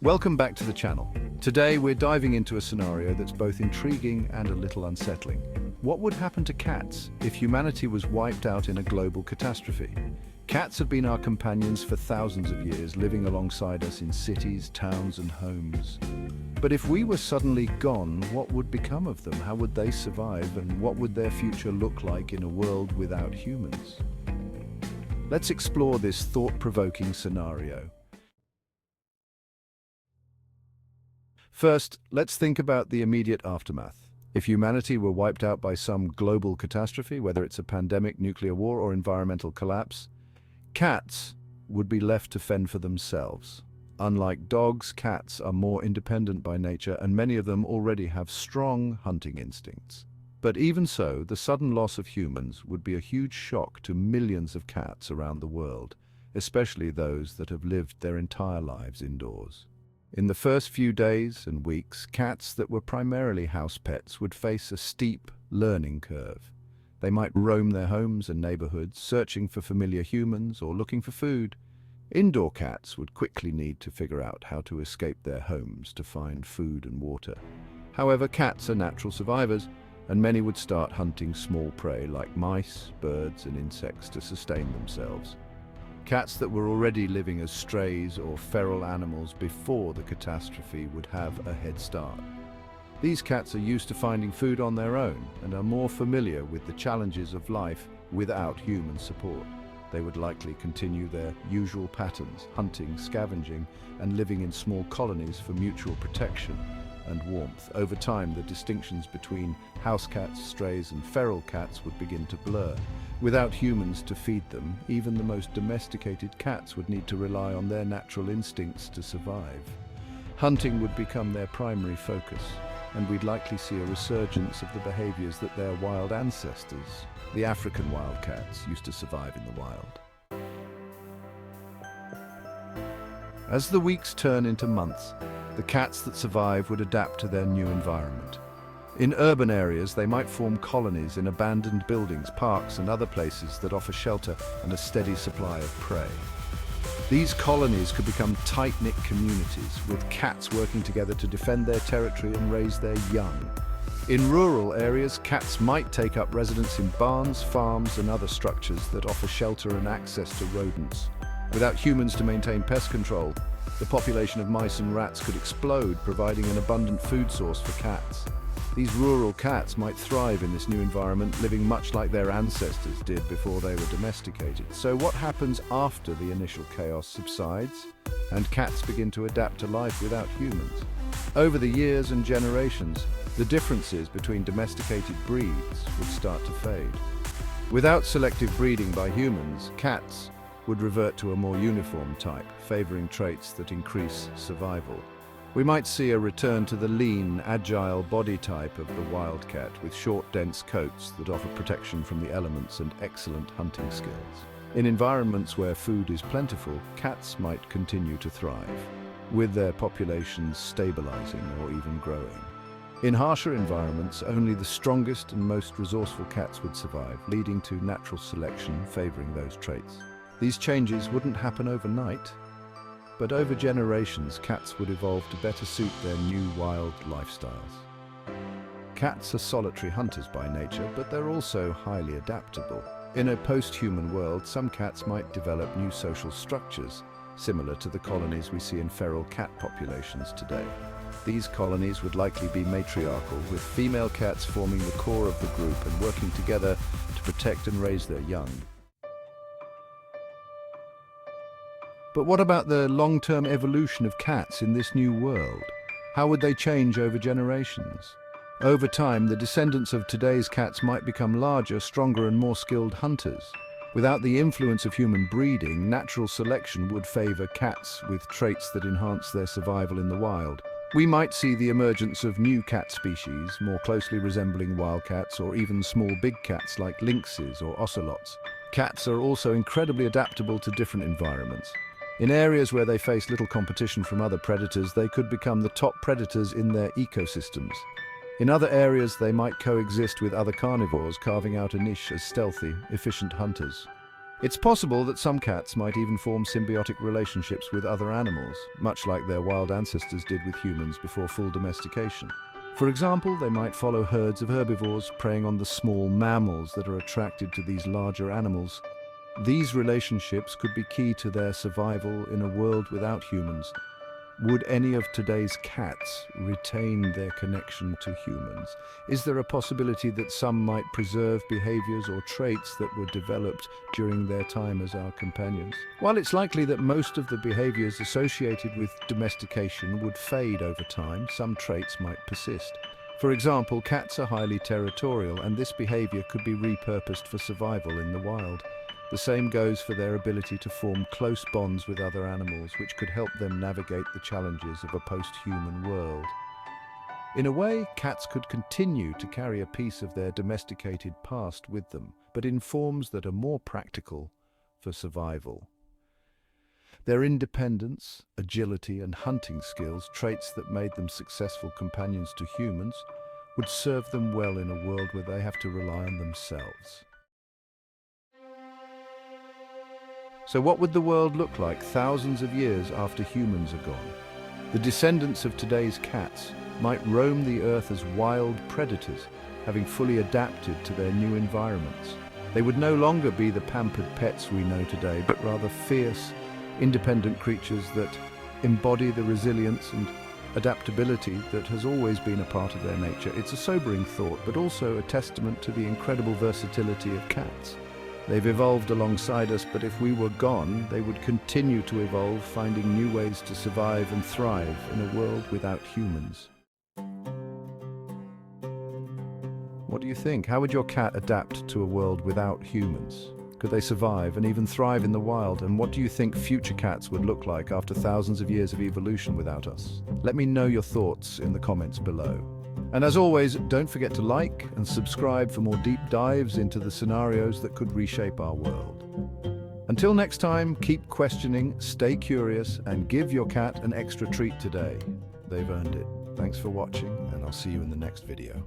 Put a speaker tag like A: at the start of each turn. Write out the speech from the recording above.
A: Welcome back to the channel. Today we're diving into a scenario that's both intriguing and a little unsettling. What would happen to cats if humanity was wiped out in a global catastrophe? Cats have been our companions for thousands of years, living alongside us in cities, towns, and homes. But if we were suddenly gone, what would become of them? How would they survive, and what would their future look like in a world without humans? Let's explore this thought-provoking scenario. First, let's think about the immediate aftermath. If humanity were wiped out by some global catastrophe, whether it's a pandemic, nuclear war, or environmental collapse, cats would be left to fend for themselves. Unlike dogs, cats are more independent by nature, and many of them already have strong hunting instincts. But even so, the sudden loss of humans would be a huge shock to millions of cats around the world, especially those that have lived their entire lives indoors. In the first few days and weeks, cats that were primarily house pets would face a steep learning curve. They might roam their homes and neighborhoods, searching for familiar humans or looking for food. Indoor cats would quickly need to figure out how to escape their homes to find food and water. However, cats are natural survivors, and many would start hunting small prey like mice, birds, and insects to sustain themselves. Cats that were already living as strays or feral animals before the catastrophe would have a head start. These cats are used to finding food on their own and are more familiar with the challenges of life without human support. They would likely continue their usual patterns, hunting, scavenging, and living in small colonies for mutual protection and warmth. Over time, the distinctions between house cats, strays, and feral cats would begin to blur. Without humans to feed them, even the most domesticated cats would need to rely on their natural instincts to survive. Hunting would become their primary focus, and we'd likely see a resurgence of the behaviors that their wild ancestors, the African wildcats, used to survive in the wild. As the weeks turn into months, the cats that survive would adapt to their new environment. In urban areas, they might form colonies in abandoned buildings, parks, and other places that offer shelter and a steady supply of prey. These colonies could become tight-knit communities, with cats working together to defend their territory and raise their young. In rural areas, cats might take up residence in barns, farms, and other structures that offer shelter and access to rodents. Without humans to maintain pest control, the population of mice and rats could explode, providing an abundant food source for cats. These rural cats might thrive in this new environment, living much like their ancestors did before they were domesticated. So what happens after the initial chaos subsides and cats begin to adapt to life without humans? Over the years and generations, the differences between domesticated breeds would start to fade. Without selective breeding by humans, cats would revert to a more uniform type, favoring traits that increase survival. We might see a return to the lean, agile body type of the wildcat, with short, dense coats that offer protection from the elements and excellent hunting skills. In environments where food is plentiful, cats might continue to thrive, with their populations stabilizing or even growing. In harsher environments, only the strongest and most resourceful cats would survive, leading to natural selection favoring those traits. These changes wouldn't happen overnight, but over generations, cats would evolve to better suit their new wild lifestyles. Cats are solitary hunters by nature, but they're also highly adaptable. In a post-human world, some cats might develop new social structures, similar to the colonies we see in feral cat populations today. These colonies would likely be matriarchal, with female cats forming the core of the group and working together to protect and raise their young. But what about the long-term evolution of cats in this new world? How would they change over generations? Over time, the descendants of today's cats might become larger, stronger, and more skilled hunters. Without the influence of human breeding, natural selection would favor cats with traits that enhance their survival in the wild. We might see the emergence of new cat species, more closely resembling wildcats, or even small big cats like lynxes or ocelots. Cats are also incredibly adaptable to different environments. In areas where they face little competition from other predators, they could become the top predators in their ecosystems. In other areas, they might coexist with other carnivores, carving out a niche as stealthy, efficient hunters. It's possible that some cats might even form symbiotic relationships with other animals, much like their wild ancestors did with humans before full domestication. For example, they might follow herds of herbivores, preying on the small mammals that are attracted to these larger animals. These relationships could be key to their survival in a world without humans. Would any of today's cats retain their connection to humans? Is there a possibility that some might preserve behaviors or traits that were developed during their time as our companions? While it's likely that most of the behaviors associated with domestication would fade over time, some traits might persist. For example, cats are highly territorial, and this behavior could be repurposed for survival in the wild. The same goes for their ability to form close bonds with other animals, which could help them navigate the challenges of a post-human world. In a way, cats could continue to carry a piece of their domesticated past with them, but in forms that are more practical for survival. Their independence, agility, and hunting skills, traits that made them successful companions to humans, would serve them well in a world where they have to rely on themselves. So what would the world look like thousands of years after humans are gone? The descendants of today's cats might roam the earth as wild predators, having fully adapted to their new environments. They would no longer be the pampered pets we know today, but rather fierce, independent creatures that embody the resilience and adaptability that has always been a part of their nature. It's a sobering thought, but also a testament to the incredible versatility of cats. They've evolved alongside us, but if we were gone, they would continue to evolve, finding new ways to survive and thrive in a world without humans. What do you think? How would your cat adapt to a world without humans? Could they survive and even thrive in the wild? And what do you think future cats would look like after thousands of years of evolution without us? Let me know your thoughts in the comments below. And as always, don't forget to like and subscribe for more deep dives into the scenarios that could reshape our world. Until next time, keep questioning, stay curious, and give your cat an extra treat today. They've earned it. Thanks for watching, and I'll see you in the next video.